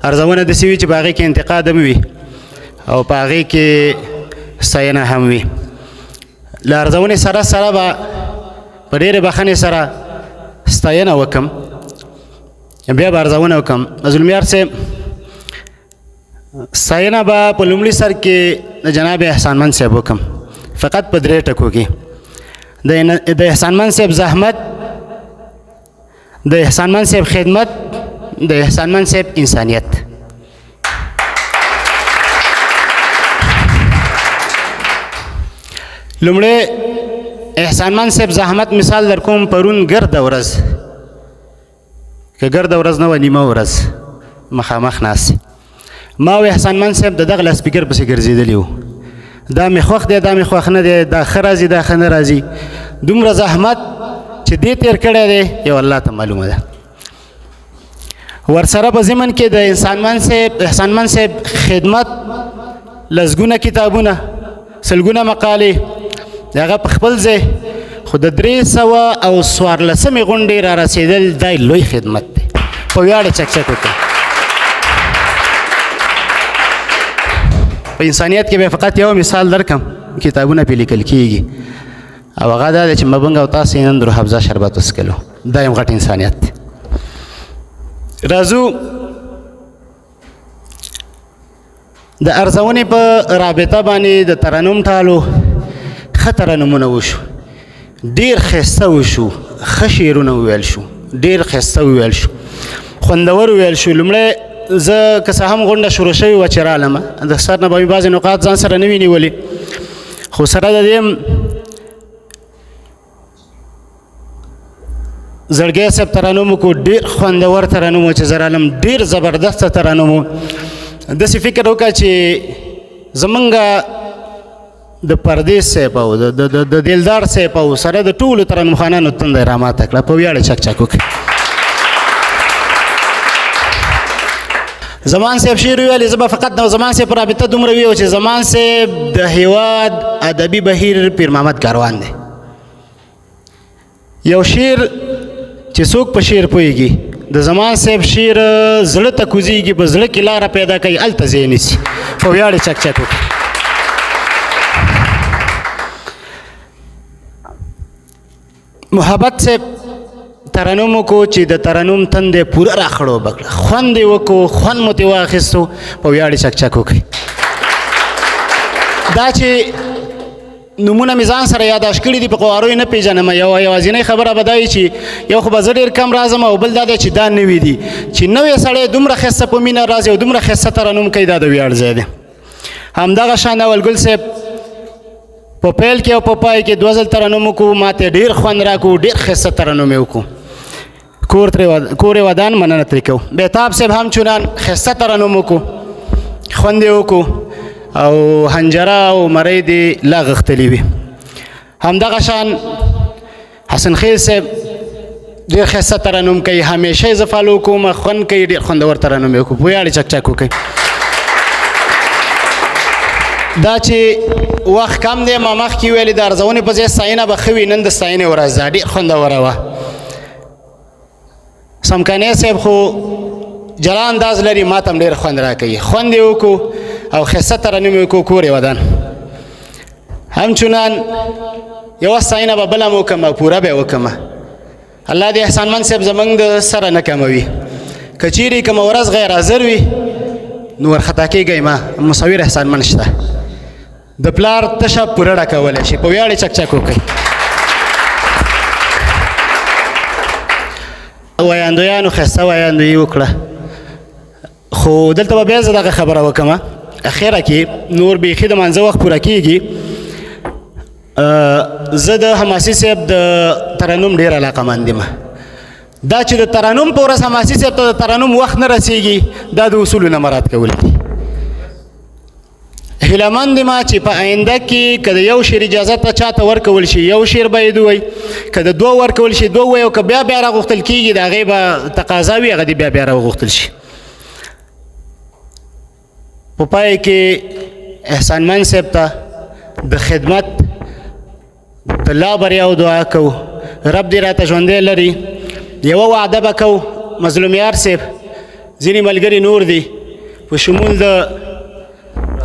ارزونه داسې وي چې په هغې کې انتقاد هم وي او په هغې کې ستاینه هم وي. له ارزونې سره سره به په ډېرې بخښنې سره ستاینه وکړم، بیا به ارزونه وکړم. ظلمیار صاحب ستاینه به په لومړي سر کې د جناب احسانمند صاحب وکړم، فقط په 3 ټکو کې. د احسانمند صاحب زحمت، د احسانمند صاحب خدمت، د احسانمند صاحب انسانیت. لومړی احسانمند صاحب زحمت مثال در کوم. پرون ګرده ورځ، که ګرده ورځ نه وه نیمه ورځ مخامخ ناست، ما او احسانمند صاحب د دغه لاسپیکر پسې ګرځېدلي وو. دا مې خوښ دی، دا مې خوښ نه دی، دا ښه راځي، دا ښه نه راځي. دومره زحمت چې دې تېر کړی دی یو الله ته معلومه ده. ورسره په ضمن کې د احسانمند صاحب خدمت، لسګونه کتابونه، سلګونه مقالې د هغه په خپل ځای، خو د 314 غونډې را رسېدل دا لوی خدمت دی. په ویاړ یې چکچک وکړئ. په انسانیت کې به فقط یو مثال درکم، کتابونه پې لیکل کېږي او هغه دا دی چې مبنګ او تاسې نن د روح افزا شربت وڅښلو، دا یم غټ انسانیت دی. راځو د ارزونې په رابطه باندې د ترنم ټالو. ښه ترنمونه وشو، ډېر ښایسته وشو، ښه شعرونه وویل شو، ډېر ښایسته وویل شو، خوندور وویل شو. لومړی زه که څه هم غونډه شروع شوې وه چې رالمه، د سر نه به مې بعضې نقاط ځان سره نه وي نیولې، خو سره د دې هم زړګی صاحب ترنم وکړو، ډېر خوندور ترنم و چې زه رالم، ډېر زبردسته ترنم و. داسې فکر وکړه چې زمونږ د پردیس صاحب او د دلدار صاحب او سره د ټولو ترنم خانانو تنده یې راماته کړه. په ویاړ یې چک وکړي. زمان صاحب شعر ویلی، زه به فقط د زمان صاحب په رابطه دومره ویو چې زمان صاحب د هیواد ادبي بهیر پیر محمد کاروان دی. یو شعر چې څوک په شعر پوهېږي، د زمان صاحب شعر زړه ته کوزېږي، په زړه کې لاره پیدا کوي، هلته ځای نیسي. په ویاړ یې چک وکړي. محبت صاحب ترنم وکړو چې د ترنم تندې پوره راخړو بکړه، خوند یې وکړو، خوند مو ترې واخیستو. په ویاړ یې چک وکړئ. دا چې نومونه مې ځان سره یاداشت کړي دي، په قوارو یې نه پېژنم. یوازینۍ خبره به دا وي چې یو خو به زه ډېر کم راځم، او بل دا دی چې دا نوي دي چې نوی سړی دومره ښایسته په مینه راځي او دومره ښایسته ترنم کوي، دا د ویاړ ځای دی. همدغه شان اولګل صاحب په پیل کې او په پای کې 2 ځل ترنم وکړو، ما ته ډېر خوند راکړو، ډېر ښایسته ترنم یې وکړو. کور یې ودان مننه ترې کوو. بهتاب صاحب هم چونان ښایسته ترنم وکړو، خوند یې وکړو او حنجره او مرۍ دې لا غښتلې وي. همدغه شان حسن خیل صاحب ډېر ښایسته ترنم کوي، همیشه یې زه فالو کوم، خوند کوي، ډېر خوندور ترنم یې وکړو. په ویاړ یې چک وکړئ. دا چې وخت کم دی، ما مخکې ویلې د ارزونې په ځای ستاینه به ښه وي. نن د ستاینې ورځ ده، ډېر خوندوره وه. سمکانی صاحب خو جلا انداز لري، ما ته هم ډېر خوند راکوي، خوند یې وکړو او ښایسته ترنم یې وکړو. کور یې ودان. همچنان یوه ستاینه به بله م وکړم او پوره به یې وکړم. الله دې احسانمند صاحب زموږ د سره نه کموي. که چیرې کومه ورځ غیر حاضر وي نو ورخطا کېږئ. ما مصور احسانمند شته، د پلار تشه پوره ډکولی شي. په ویاړ یې چک وکړئ. ویاندویانو ښایسته ویاندویي وکړه، خو دلته به بیا زه دغه خبره وکړم. اخره کې نور بیخي د مانځه وخت پوره کېږي. زه د حماسي صاحب د ترنم ډېر علاقهمند یم. دا چې د ترنم په ورځ حماسي صاحب ته د ترنم وخت نه رسېږي، دا د اصولو نه مراعات کول دي. هیلهمند یم چې په آینده کې که د یو شعر اجازه ته چاته ورکول شي، یو شعر به یې ووایي، که د 2 ورکول شي 2 ووایي، او که بیا راغوښتل کېږي د هغې به تقاضا وي، هغه دې بیا راوغوښتل شي. په پای کې احسانمند صاحب ته د خدمت د لا بریاو دعا کوو. رب دې راته ژوندی لري. یوه وعده به کوو، مظلوم یار صاحب ځینې ملګري نور دي په شمول د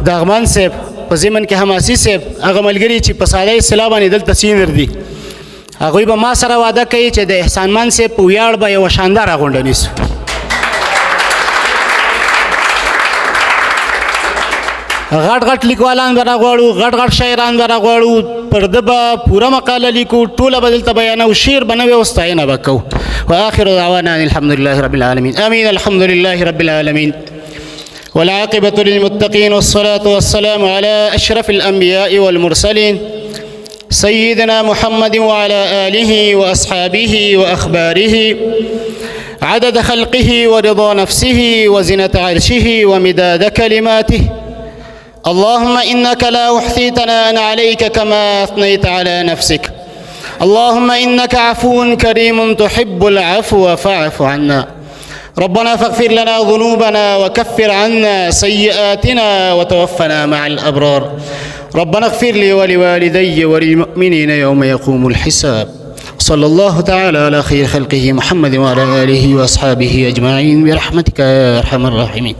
دغمان صاحب په ضمن کې حماسي صاحب هغه ملګري چې په ساده اصطلاح باندې دلته سینر دي هغوی به ما سره وعده کوي چې د احسان مان صاحب په ویاړ به یوه شانداره غونډه نیسو غټ غټ لیکوالان به راغواړو غټ غټ شاعران به راغواړو پر ده به پوره مقاله لیکو ټوله به دلته بیانو شعر به نه وي او ستاینه به کوو واخر دعوانا ان الحمد لله رب العالمين امين الحمد لله رب العالمين والعاقبة للمتقين والصلاة والسلام على أشرف الأنبياء والمرسلين سيدنا محمد وعلى آله وأصحابه وأخباره عدد خلقه ورضا نفسه وزنة عرشه ومداد كلماته اللهم إنك لا أحصي ثناء عليك كما أثنيت على نفسك اللهم إنك عفو كريم تحب العفو فاعف عنا ربنا فاغفر لنا ذنوبنا وكفر عنا سيئاتنا وتوفنا مع الأبرار ربنا اغفر لي ولوالدي وللمؤمنين يوم يقوم الحساب صلى الله تعالى على خير خلقه محمد وعلى آله وأصحابه أجمعين برحمتك يا أرحم الراحمين